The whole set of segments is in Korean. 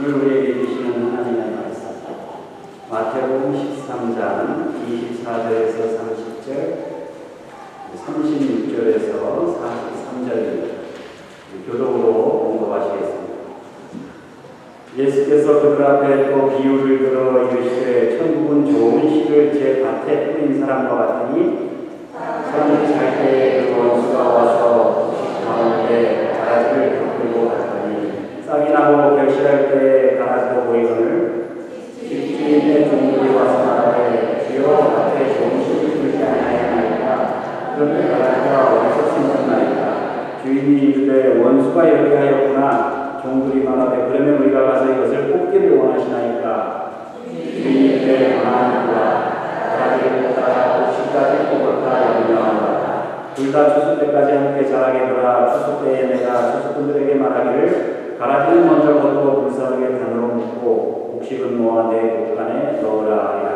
오늘 우리에게 주시는 하나님의 말씀 마태복음 13장 24절에서 30절 36절에서 43절입니다. 교독으로 공부하시겠습니다. 예수께서 그들 앞에 또 비유를 들어 이르시되 천국은 좋은 씨를 제 밭에 뿌린 사람과 같으니 사람이 잘 때에 그 원수가 와서 가운데 가라지를 덮고 갔더니 싹이 나고 결실할 때에 가라지도 보이거늘 집주인의 종들이 와서 말하되 주여 밭에 좋은 씨를 뿌리지 아니하였나이까 그런데 가라지가 어디서 생겼나이까 주인이 이르되 원수가 이렇게 하였구나 종들이 말하되 그러면 우리가 가서 이것을 뽑기를 원하시나이까 주인이 이르되 원하노라 가라지를 따라 꼭지까지 뽑을까 염려하노라 둘 다 추수 때까지 함께 자라게 두라 추수 때에 내가 추수꾼들에게 말하기를 가라지는 먼저 걷고 불사르게 단으로 묶고 곡식은 모아 내 곡간에 넣으라 하리라.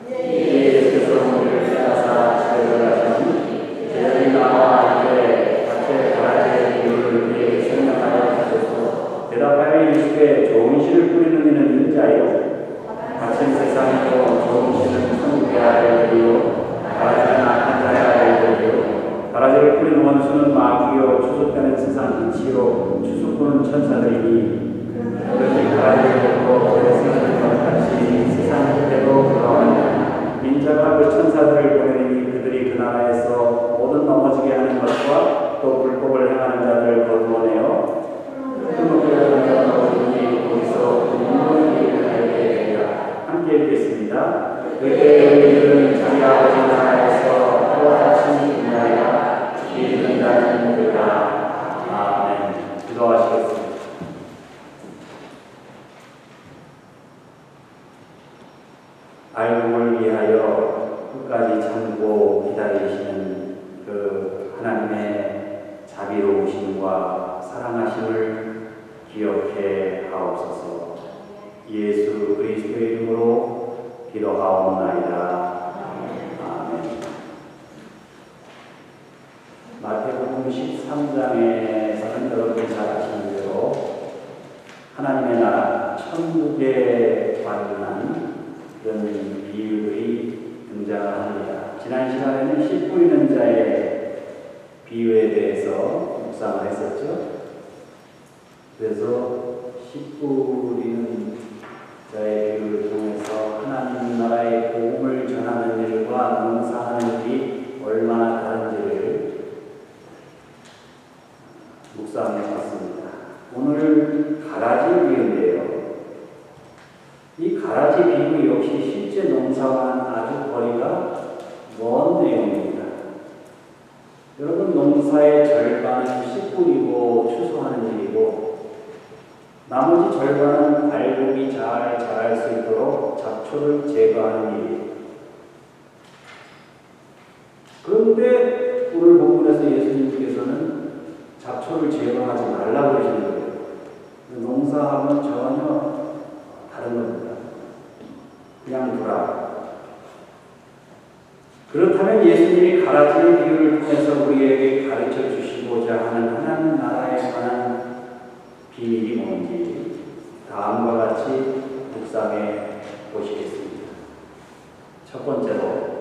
예수께서 우리를 찾아사 집에 들어가시니 제자들이 나와 이르되 밭에 가라지의 비유를 우리에게 설명하여 주소서. 대답하여 이르시되 좋은 씨를 뿌리는 이는 인자요 밭은 세상이요 좋은 씨는 천국의 아들들이요 가라지는 악한 자의 아들들이요 가라지를 뿌린 원수는 마귀요 추수 때는 세상 빛이요 추수꾼은 천사들이니 그것이 가라지를 먹고 그의 생명과 같이 세상 때로 돌아오느냐 인자가 그 천사들을 보내니 그들이 그 나라에서 모든 넘어지게 하는 것과 또 불법을 행하는 자들을 거두어내어 흙먹게 하는 자로 우리 거기서 운동을 일어나게 되리라. 함께 읽겠습니다. 그때 우리들은 자기 아버지 나라에서 그와 같이 있나이다. 이는 자는 그가 아멘. 기도하시겠습니다. 알곡을 위하여 끝까지 참고 기다리시는 그 하나님의 자비로우심과 사랑하심을 기억해 하옵소서. 예수 그리스도의 이름으로 기도하옵나이다. 아멘. 마태복음 13장에서는 여러분이 잘 아시는 대로 하나님의 나라, 천국에 관련한 그런 비유들이 등장합니다. 지난 시간에는 씨 뿌리는 자의 비유에 대해서 묵상을 했었죠. 그래서 씨 뿌리는 자의 비유를 통해서 하나님 나라의 복음을 전하는 일과 농사하는 일이 얼마나 다른지를 묵상해 봤습니다. 오늘 가라지 비유인데요. 이 가라지 비유 역시 실제 농사와는 아주 거리가 먼 내용입니다. 여러분, 농사의 절반은 씨 뿌리고 추수하는 일이고 나머지 절반은 알곡이 잘 자랄 수 있도록 잡초를 제거하는 일이에요. 그런데 오늘 본문에서 예수님께서는 잡초를 제거하지 말라고 그러시는 거예요. 농사하면 전혀 다른 겁니다. 그냥 두라. 그렇다면 예수님이 가라지의 비유를 통해서 우리에게 가르쳐 주시고자 하는 하나님 나라에 관한 비밀이 뭔지 다음과 같이 묵상해 보시겠습니다. 첫 번째로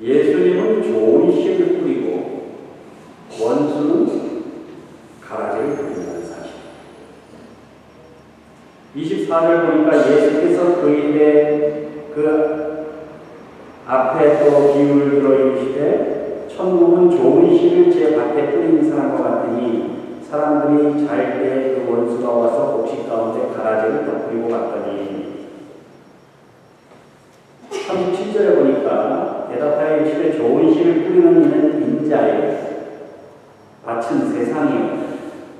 예수님은 좋은 씨를 뿌리고 원수는 가라지를 뿌린다는 사실. 24절 보니까 예수께서 그 앞에 또 비유를 들어 이르시되 천국은 좋은 씨를 제 밭에 뿌린 사람과 같으니 사람들이 잘 때 그 원수가 와서 곡식 가운데 가라지를 덮으리고 갔더니 37절에 보니까 대답하여 이르시되 좋은 씨를 뿌리는 이는 인자예요. 밭은 세상이요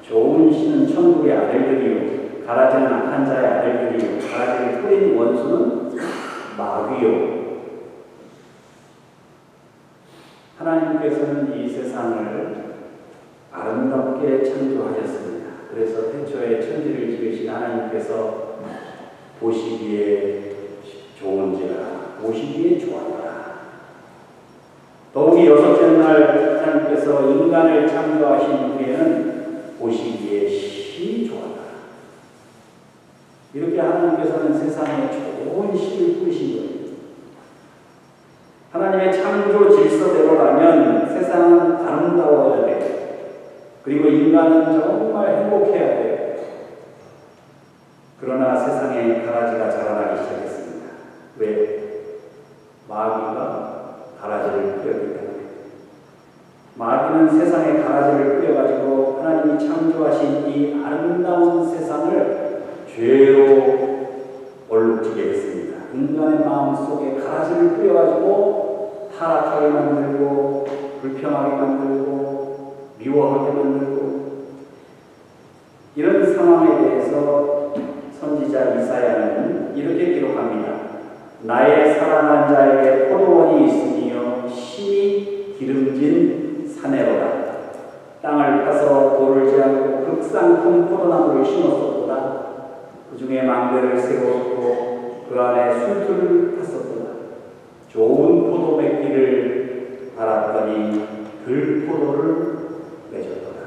좋은 씨는 천국의 아들들이요 가라지는 악한 자의 아들들이요 가라지를 뿌린 원수는 마귀요. 하나님께서는 이 세상을 아름답게 창조하셨습니다. 그래서 태초에 천지를 지으신 하나님께서 보시기에 좋은지라 보시기에 좋았더라. 더욱이 여섯째 날 하나님께서 인간을 창조하신 후에는 보시기에 시 좋았더라. 이렇게 하나님께서는 세상에 좋은 시를 뿌리신 거예요. 하나님의 창조 질서대로라면 세상은 아름다워야 돼요. 그리고 인간은 정말 행복해야 돼요. 그러나 세상에 가라지가 자라나기 시작했습니다. 왜? 마귀가 가라지를 뿌렸기 때문에. 마귀는 세상에 가라지를 뿌려가지고 하나님이 창조하신 이 아름다운 세상을 죄로 얼룩지게 했습니다. 인간의 마음속에 가라지를 뿌려가지고 타락하게 만들고 불평하게 만들고 미워하게 만들고, 이런 상황에 대해서 선지자 이사야는 이렇게 기록합니다. 나의 사랑한 자에게 포도원이 있으며 심히 기름진 사내로다. 땅을 파서 돌을 제하고 극상품 포도나무를 심었었도다. 그 중에 망대를 세웠고 그 안에 술투를 탔었도다. 좋은 포도 맺기를 바랐더니 들포도를 맺었도다.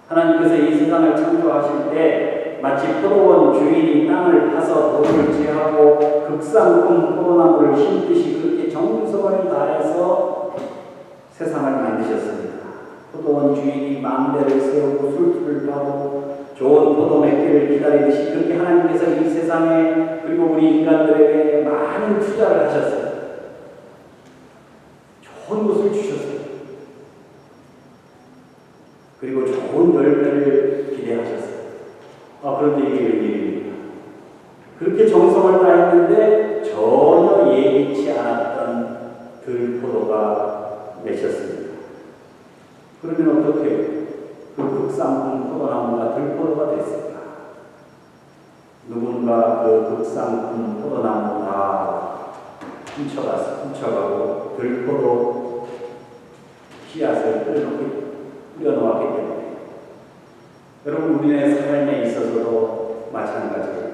하나님께서 이 세상을 창조하실 때 마치 포도원 주인이 땅을 파서 돌을 제하고 극상품 포도나무를 심듯이 그렇게 정성을 다해서 세상을 만드셨습니다. 포도원 주인이 망대를 세우고 술투를 타고 좋은 포도 맺기를 기다리듯이 그렇게 하나님께서 이 세상에 그리고 우리 인간들에게 많은 투자를 하셨어요. 좋은 것을 주셨어요. 그리고 좋은 열매를 기대하셨어요. 그런데 이게 웬일입니까? 그렇게 정성을 다했는데 전혀 예기치 않았던 들포도가 맺혔습니다. 그러면 어떻게 그 극상품 포도나무가 들포도가 됐을까? 누군가 그 극상품 포도나무 다 훔쳐가고 들포도 씨앗을 뿌려놓았기 때문에, 여러분, 우리의 삶에 있어서도 마찬가지예요.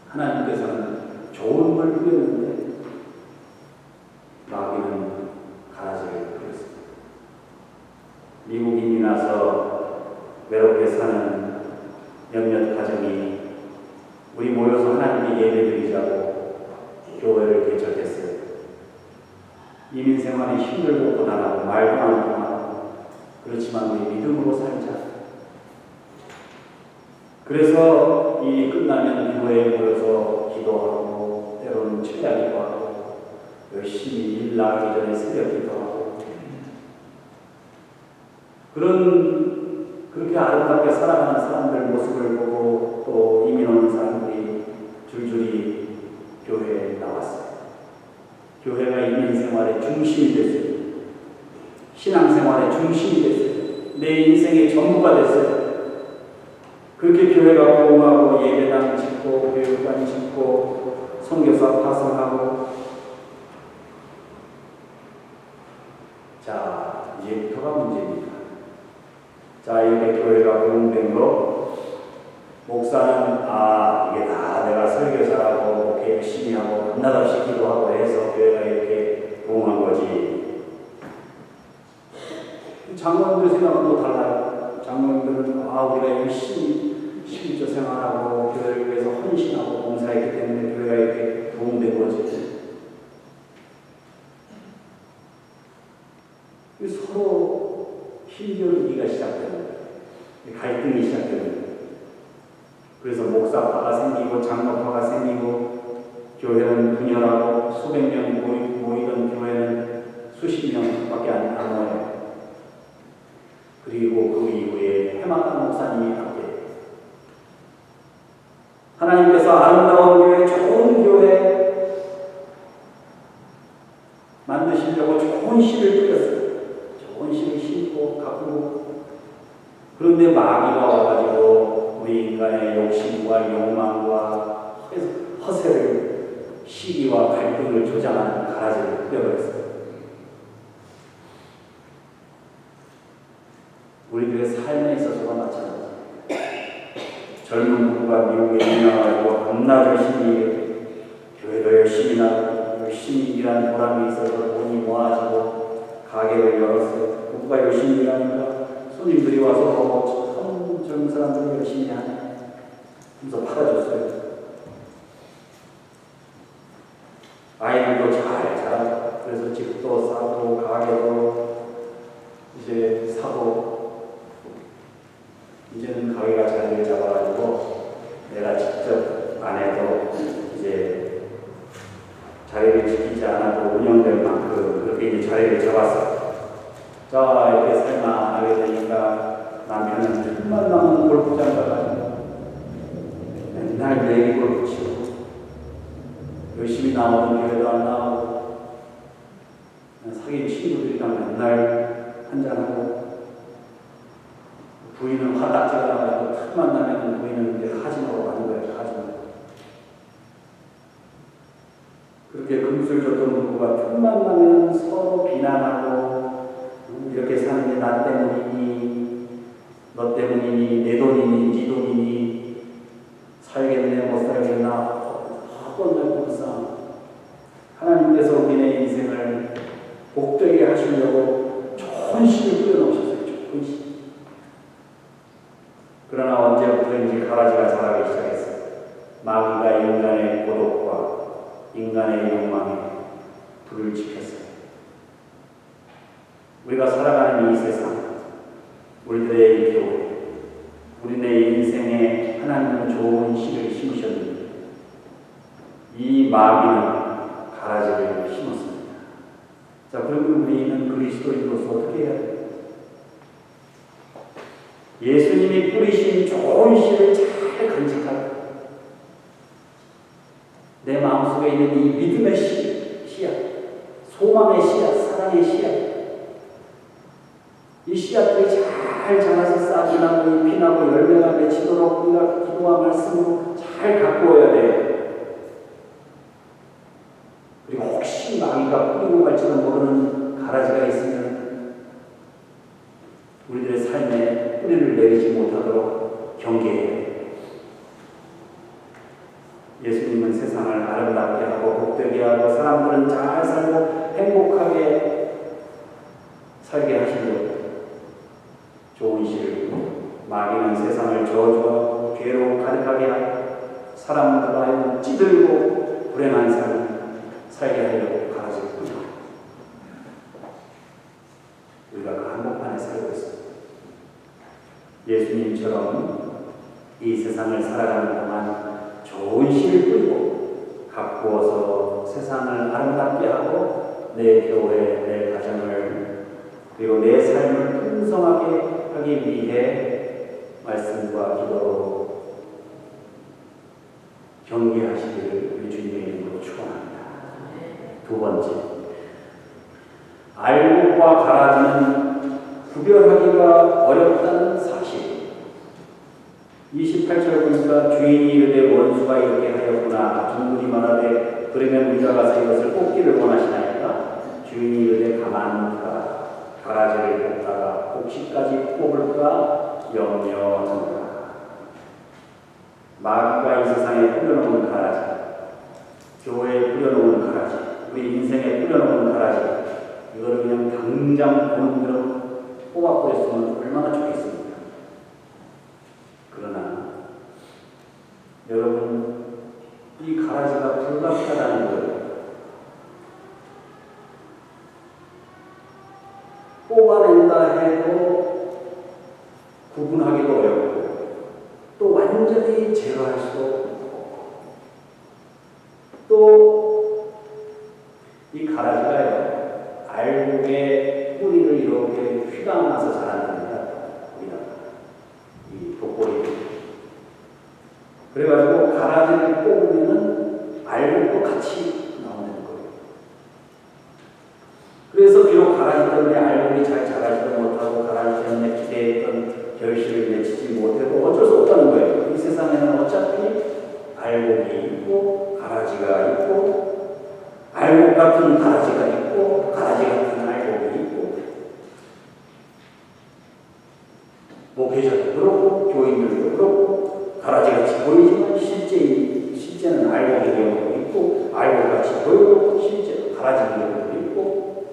하나님께서는 좋은 걸 뿌렸는데 마귀는 가라지를 뿌렸습니다. 미국 이민 와서 외롭게 사는 몇몇 가정이 우리 모여서 하나님께 예배드리자고 교회를 개척했어요. 이민 생활이 힘들고 고단하고 말도 안 통하고, 그렇지만 우리 믿음으로 살자. 그래서 이 끝나면 교회에 모여서 기도하고 때로는 철야기도 하고 열심히 일 나가기 전에 새벽 기도하고, 그렇게 아름답게 살아가는 사람들 모습을 보고 또 이민 오는 사람들이 줄줄이 교회에 나왔어요. 교회가 이민 생활의 중심이 됐어요. 신앙생활의 중심이 됐어요. 내 인생의 전부가 됐어요. 그렇게 교회가 부흥하고 예배당 짓고 교육관 짓고 선교사 파송하고, 자, 이제부터가 문제입니다. 자, 이렇게 교회가 부흥된 거, 목사는 이게 다 내가 설교사라고 목회 열심히 하고 밤낮없이 기도하고 해서 교회가 이렇게 부흥한 거지. 장로님들 생각은 또 달라요. 장로님들은 우리가 열심히 실조 생활하고 교회를 위해서 헌신하고 봉사했기 때문에 교회가 이렇게 부흥된 거지. 서로 힘겨루기가 시작되는 거예요. 갈등이 시작되는 거예요. 그래서 목사파가 생기고 장로파가 생기고, 교회는 분열하고 수백 명 모이던 교회는 수십 명밖에 안 모여요. 그리고 그 이후에 해마다 목사님이 바뀌어요. 하나님께서 아름다운 교회, 좋은 교회 만드시려고 좋은 씨를 뿌렸어요. 좋은 씨를 심고 가꾸고, 그런데 마귀가 와가지고 우리 인간의 욕심과 욕망과 허세를, 시기와 갈등을 조장하는 가라지를 뿌려버렸어요. 우리들의 삶에 있어서도 마찬가지입니다. 젊은 부부가 미국에 이민와가지고 밤낮 열심히 교회도 열심히 나가고 열심히 일하는 보람이 있어서 돈이 모아지고 가게를 열었어요. 부부가 열심히 일하니까 손님들이 와서 참 젊은 사람들이 열심히 하네. 그래서 팔아줬어요. 아이들도 잘 자라고, 그래서 집도 사고, 가게도 이제 사고, 이제는 가게가 자리를 잡아가지고 내가 직접 안 해도 이제 자리를 지키지 않아도 운영될 만큼 그렇게 이제 자리를 잡았어. 자, 이렇게 살만하게 되니까 남편은 틈만 나면 골프장 가가지고 맨날 내기 골프 치고 열심히 나오는 교회도 안 나오고 사귄 친구들이랑 맨날 한잔하고 부인은 화딱지가 나가지고 틈만 나면 부인은 이제 카지노로 가는 거예요. 카지노. 그렇게 금술 줬던 부부가 틈만 나면 서로 비난하고 이렇게 사는 게 나 때문이니 너 때문이니 내 돈이니 네 돈이니 살겠네 못 살겠나 헛번날 불쌍. 하나님께서 우리의 인생을 복되게 하시려고 좋은 신을 뿌려놓으셨어요. 좋은 신. 그러나 언제부터인지 가라지가 자라기 시작했어요. 마귀가 인간의 고독과 인간의 욕망에 불을 지폈어요. 우리가 살아가는 이 세상, 우리들의 이 교회, 우리네 인생에 하나님은 좋은 씨를 심으셨는데 이 마귀는 가라지를 심었습니다. 자, 그러면 우리는 그리스도인으로서 어떻게 해야 돼요? 예수님이 뿌리신 좋은 씨를 잘 간직하고 내 마음속에 있는 이 믿음의 씨앗, 소망의 씨앗, 사랑의 씨앗, 이 씨앗들이 잘 자라서 싹이 나고 잎이 나고 열매가 맺히도록 우리가 기도와 말씀으로 잘 가꾸어야 돼요. 그리고 혹시 마귀가 뿌리고 갈지도 모르는 가라지가 있으면 우리들의 삶에 뿌리를 내리지 못하도록 경계해야 돼요. 예수님은 세상을 아름답게 하고 복되게 하고 사람들은 잘 살고 행복하게 살게 하시려고 좋은 씨를 마귀는 세상을 저주하고 괴로워 가득하게 하고 사람들과 하여금 찌들고 불행한 삶을 살게 하려고 가라지를 뿌리고 우리가 그 한복판에 살고 있습니다. 예수님처럼 이 세상을 살아가는 동안 좋은 씨를 뿌리고 가꾸어서 세상을 아름답게 하고 내 교회, 내 가정을 그리고 내 삶을 풍성하게 하기 위해 말씀과 기도로 경계하시기를 우리 주님의 이름으로 축원합니다. 두 번째, 알곡과 가라지는 구별하기가 어렵다는 사실. 28절 보니까 주인이 이르되 원수가 이렇게 하였구나. 중군이 말하되 그러면 우리가 가서 이것을 뽑기를 원하시나이까? 주인이 이르되 가만히 두라. 가라지를 뽑다가 곡식까지 뽑을까 염려하노라. 마귀가 이 세상에 뿌려놓은 가라지, 교회에 뿌려놓은 가라지, 우리 인생에 뿌려놓은 가라지, 이거를 그냥 당장 보는 대로 뽑아버렸으면 얼마나 좋겠습니까? 그러나 여러분, 이 가라지가 불가피하다는 거예요. 뽑아낸다 해도 구분하기도 어렵고 또 완전히 제거할 수도 없고 또 이 가라지가요 알곡의 뿌리를 이렇게 휘감아서 자란답니다. 우리가 이 독보리 그래가지고 가라지를 뽑으면은 알곡도 같이 나오는 거예요. 그래서 비록 가라지 때문에 알곡이 잘 자라지도 못하고 가라지 때문에 기대했던 결실을 맺히지 못해도 어쩔 수 없다는 거예요. 이 세상에는 어차피 알곡이 있고 가라지가 있고 알곡 같은 가라지가 있고 가라지 같은 알곡이 있고 목회자도 그렇고 교인들도 그렇고 가라지같이 보이지만 실제는 알곡의 경우도 있고 알곡같이 보이고 실제 가라지 경우도 있고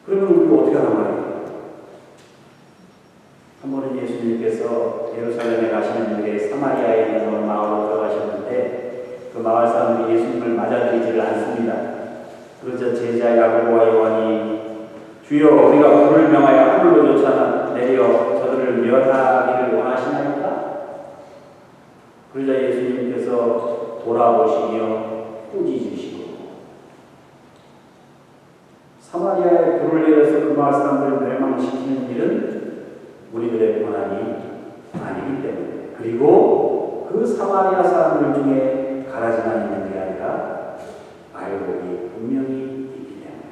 그러면 우리가 어떻게 하란 말이에요? 한 번은 예수 예수님께서 예루살렘에 가시는 길에 사마리아에 있는 마을로 들어가셨는데 그 마을 사람들이 예수님을 맞아들이지를 않습니다. 그러자 제자 야고보와 요한이 주여 우리가 불을 명하여 하늘로조차 내려 저들을 멸하기를 원하시나이까? 그러자 예수님께서 돌아보시며 꾸짖으시고 사마리아에 불을 내려서 그 마을 사람들을 멸망시키는 일은 우리들의 권한이 아니기 때문에, 그리고 그 사마리아 사람들 중에 가라지만 있는 게 아니라 알곡이 분명히 있기 때문에,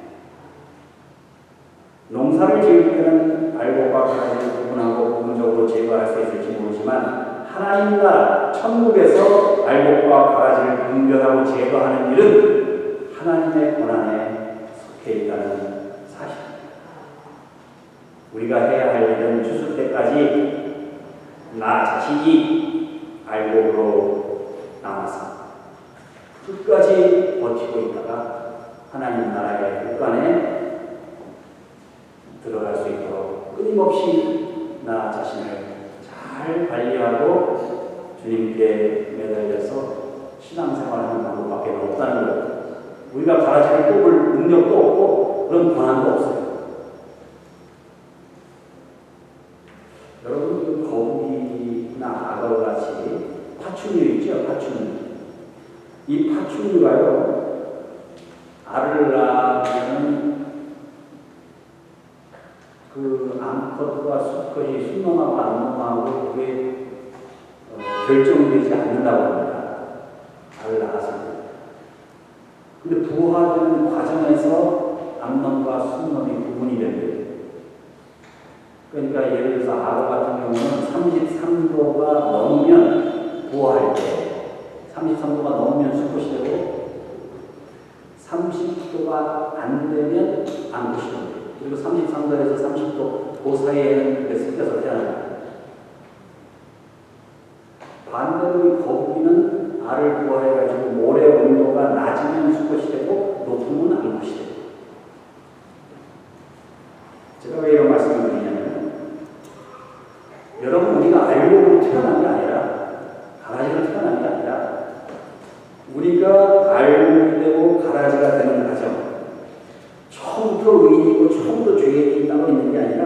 농사를 지을 때는 알곡과 가라지를 구분하고 부분적으로 제거할 수 있을지 모르지만 하나님 나라 천국에서 알곡과 가라지를 분별하고 제거하는 일은 하나님의 권한에 속해 있다는 사실입니다. 우리가 해야 할 일은 추수 때까지 나 자신이 알곡으로 남아서 끝까지 버티고 있다가 하나님 나라의 국간에 들어갈 수 있도록 끊임없이 나 자신을 잘 관리하고 주님께 매달려서 신앙생활하는 방법밖에 없다는 것. 우리가 가라지를 뽑을 능력도 없고 그런 권한도 없어요. 여러분, 거북이나 악어와 같이 파충류 있죠? 파충류. 이 파충류가요, 알을 낳으면 그 암컷과 수컷이 순놈하고 암놈하고 그게 결정되지 않는다고 합니다. 알을 낳아서. 근데 부화되는 과정에서 암놈과 순놈이 구분이 됩니다. 그러니까 예를 들어서 악어 같은 경우는 33도가 넘으면 부화할 때 33도가 넘으면 수컷이 되고 30도가 안 되면 암컷이 됩니다. 그리고 33도에서 30도 그 사이에는 섞여서 태어납니다. 반대로 이 거북이는 알을 부화해가지고 모래 온도가 낮으면 수컷이 되고 높으면 암컷이 됩니다. 제가 왜 이런 말씀을 드리냐면, 여러분, 우리가 알곡으로 태어난 게 아니라 가라지로 태어난 게 아니라 우리가 알곡이 되고 가라지가 되는 과정, 처음부터 의인이고 처음부터 죄인이 있다고 있는 게 아니라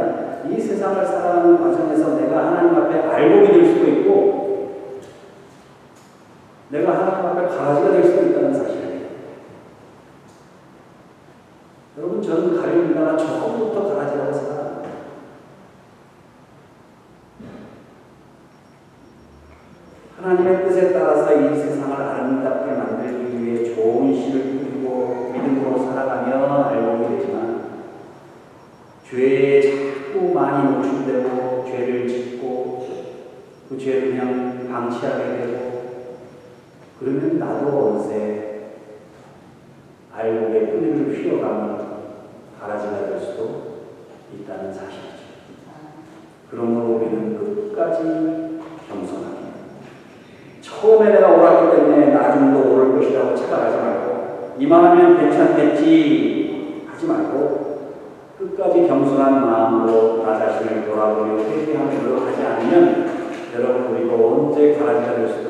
이 세상을 살아가는 과정에서 내가 하나님 앞에 알곡이 될 수도 있고 내가 하나님 앞에 가라지가 될 수도 있다는 사실이에요. 여러분, 저는 가려입니다. 처음부터 가라지라고 생각합니다. 하나님의 뜻에 따라서 이 세상을 아름답게 만들기 위해 좋은 씨를 뿌리고 믿음으로 살아가면 알곡이 되지만 죄에 자꾸 많이 노출되고 죄를 짓고 그 죄를 그냥 방치하게 되고 그러면 나도 어느새 알곡의 뿌리를 휘어가면 가라지가 될 수도 있다는 사실이죠. 그러므로 우리는 끝까지 겸손하게, 처음에 내가 옳았기 때문에 나중도 옳을 것이라고 착각하지 말고 이만하면 괜찮겠지 하지 말고 끝까지 겸손한 마음으로 나 자신을 돌아보며 회개하며 노력하지 않으면 여러분, 우리도 언제 가라지가 될 수도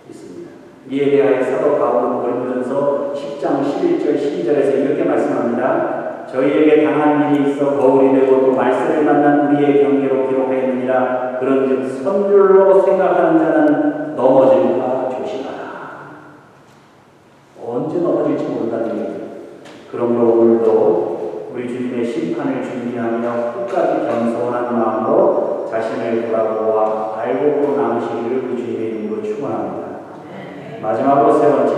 있습니다. 이에 대하여 사도 바울은 고린도전서 10장 11절 12절에서 이렇게 말씀합니다. 저희에게 당한 일이 있어 거울이 되고 또 말세를 만난 우리의 경계로 기록하였느니라. 그런즉 선율로 생각하는 자는 넘어질까 조심하라. 언제 넘어질지 모른다는 얘기입니다. 그러므로 오늘도 우리 주님의 심판을 준비하며 끝까지 겸손한 마음으로 자신을 돌아보아 알곡으로 남으시기를 우리 주님의 이름으로 축원합니다. 마지막으로 세 번째,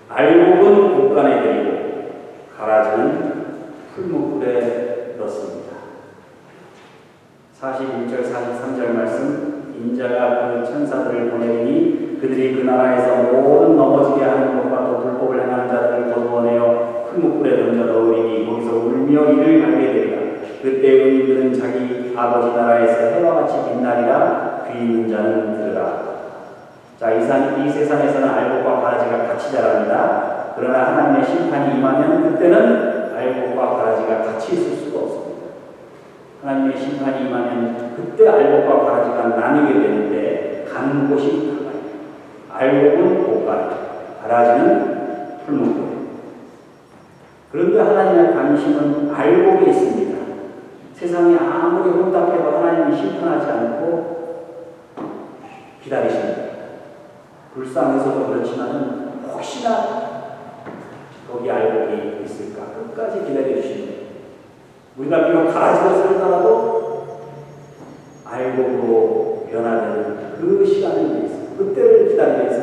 알곡은 곳간에 들이고 가라지는 풀무불에 넣습니다. 41절 43절 말씀, 인자가 그 천사들을 보내니 그들이 그 나라에서 모든 넘어지게 하는 것과 또 불법을 행하는 자들을 거두어내어 풀무불에 던져 넣으리니 거기서 울며 이를 갈게 되리라. 그때 의인들은 자기 아버지 나라에서 해와 같이 빛나리라. 귀 있는 자는 들으라. 자, 이 세상에서는 알곡과 가라지가 같이 자랍니다. 그러나 하나님의 심판이 임하면 그때는 알곡과 가라지가 같이 있을 수가 없습니다. 하나님의 심판이 임하면 그때 알곡과 가라지가 나뉘게 되는데 가는 곳이 달라요. 알곡은 꽃가루, 가라지는 풀무고요. 그런데 하나님의 관심은 알곡에 있습니다. 세상이 아무리 혼답해도 하나님이 심판하지 않고 기다리십니다. 불쌍해서도 그렇지만 혹시나 거기 알곡이 있을까 끝까지 기다려주십니다. 우리가 비록 가라지로 살더라도 알곡으로 변화되는 그 시간을 위해서, 그때를 기다리기 위해서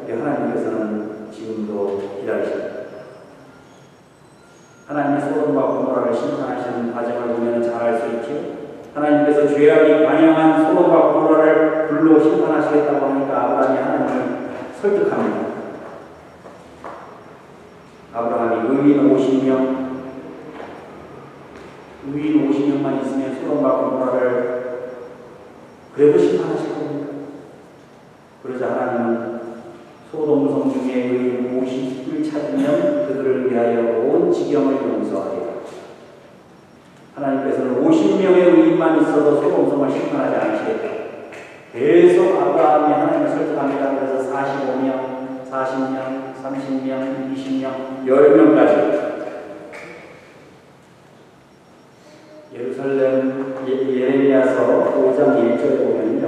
하나님께서는 지금도 기다리십니다. 하나님이 소돔과 고모라를 심판하시는 과정을 보면 잘 알 수 있죠. 하나님께서 죄악이 관영한 소돔과 고모라를 불로 심판하시겠다고 하니까 아브라함이 하나님을 설득합니다. 아브라함이 의인 50명만 있으면 소돔과 고모라를 그래도 심판하실 겁니다. 그러자 하나님은 소돔 성 중에 의인 50을 찾으면 그들을 위하여 온 지경을 용서하리라. 하나님께서는 50명의 의인만 있어도 소돔 성을 심판하지 않으시겠다. 계속 아브라함이 하나님을 설득합니다. 그래서 45명, 40명, 30명, 20명, 10명까지 예루살렘 예레미야서 5장 1절에 보면요,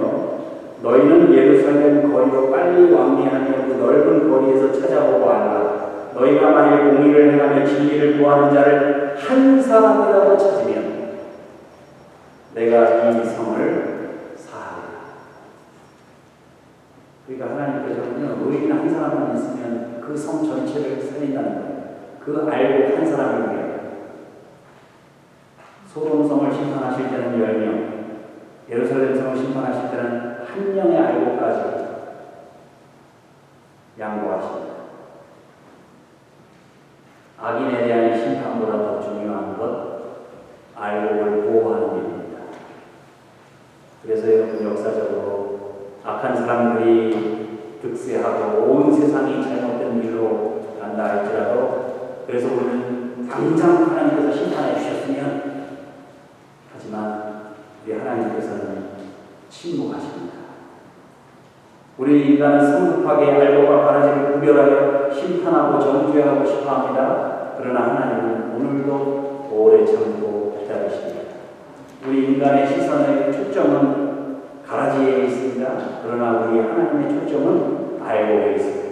너희는 예루살렘 거리로 빨리 왕래하며 그 넓은 거리에서 찾아보고 알라. 너희가 만일 공의를 행하며 진리를 구하는 자를 한 사람이라도 찾으면 내가 이 성을 사하리라. 그러니까 하나님께서는요, 의인 한 사람만 있으면 그 성 전체를 살린다는 거예요. 그 알고 한 사람을 위하여. 소돔성을 심판하실 때는 10명, 예루살렘 성을 심판하실 때는 한 명의 알고까지 양보하십니다. 악인에 대한 심판보다 더 중요한 것, 알곡을 보호하는 일입니다. 그래서 여러분, 역사적으로 악한 사람들이 득세하고 온 세상이 잘못된 길로 간다 할지라도, 그래서 우리는 당장 하나님께서 심판해 주셨으면, 하지만 우리 하나님께서는 침묵하십니다. 우리 인간은 성급하게 알곡과 가라지를 구별하여 심판하고 정죄하고 싶어합니다. 그러나 하나님은 오늘도 오래 참고 기다리십니다. 우리 인간의 시선의 초점은 가라지에 있습니다. 그러나 우리 하나님의 초점은 알곡에 있습니다.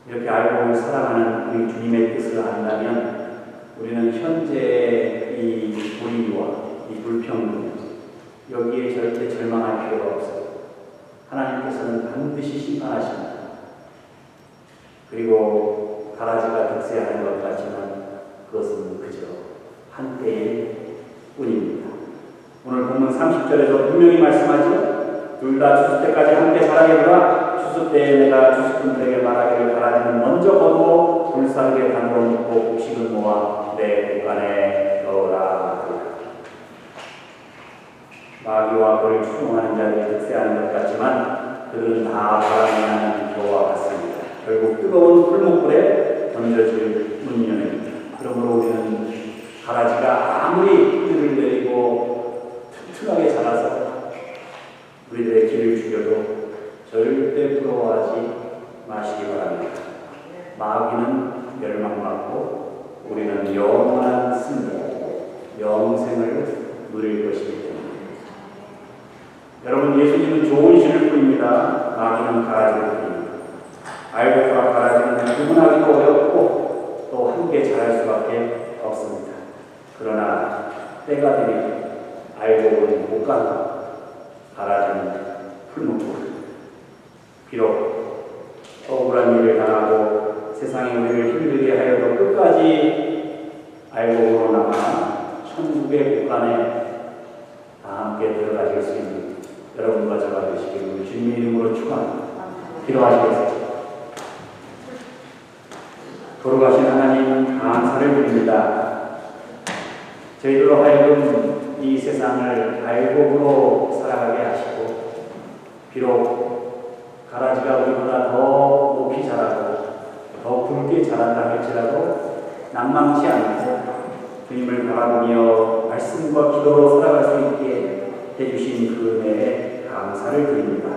이렇게 알곡을 사랑하는 우리 주님의 뜻을 안다면 우리는 현재 이 불의와 이 불평등 여기에 절대 절망할 필요가 없어요. 하나님께서는 반드시 심판하십니다. 그리고 가라지가 득세하는 것 같지만 그것은 그저 한때일 뿐입니다. 오늘 본문 30절에서 분명히 말씀하죠. 둘 다 추수 때까지 함께 자라게로라. 추수 때에 내가 추수꾼들에게 말하기를 가라지는 먼저 거두어 불사르게 단으로 묶고 곡식을 모아 내 곳간에 넣으라. 마귀와 그를 추종하는 자들이 득세하는 것 같지만 그들은 다 바람이 나는 겨와 같습니다. 결국 뜨거운 풀목불에 던져질 문명입니다. 그러므로 우리는 가라지가 아무리 뿌리를 내리고 튼튼하게 자라서 우리들의 길을 죽여도 절대 부러워하지 마시기 바랍니다. 마귀는 멸망받고 우리는 영원한 승리, 영생을 누릴 것이기 때문입니다. 여러분, 예수님은 좋은 신을 뿌립니다. 마귀는 가라지를 뿌립니다. 알곡과 가라지는 구분하기도 어렵고 또 함께 자랄 수밖에 없습니다. 그러나 때가 되면 알곡은 꽃가루, 가라지는 풀목불. 비록 억울한 일을 당하고 세상이 우리를 힘들게 하여도 끝까지 알곡으로 남아 천국의 곳간에 다 함께 들어가실 수 있는 여러분과 저가 되시기를 주님의 이름으로 축원합니다. 기도하시겠습니다. 돌아가신 하나님 감사를 드립니다. 저희들로 하여금 이 세상을 알곡으로 살아가게 하시고 비록 가라지가 우리보다 더 높이 자라고 더 굵게 자란다 할지라도 낭망치 않고 주님을 바라보며 말씀과 기도로 살아갈 수 있게 해주신 그 은혜에 감사를 드립니다.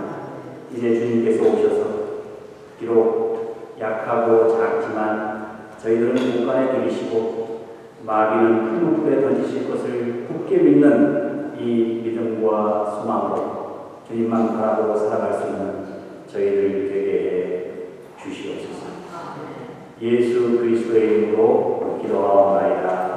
이제 주님께서 오셔서 비록 약하고 작지만 저희들은 곳간에 들이시고 마귀는 큰 물불에 던지실 것을 굳게 믿는 이 믿음과 소망으로 주님만 바라보고 살아갈 수 있는 저희들 되게 해 주시옵소서. 예수 그리스도의 이름으로 기도하옵나이다.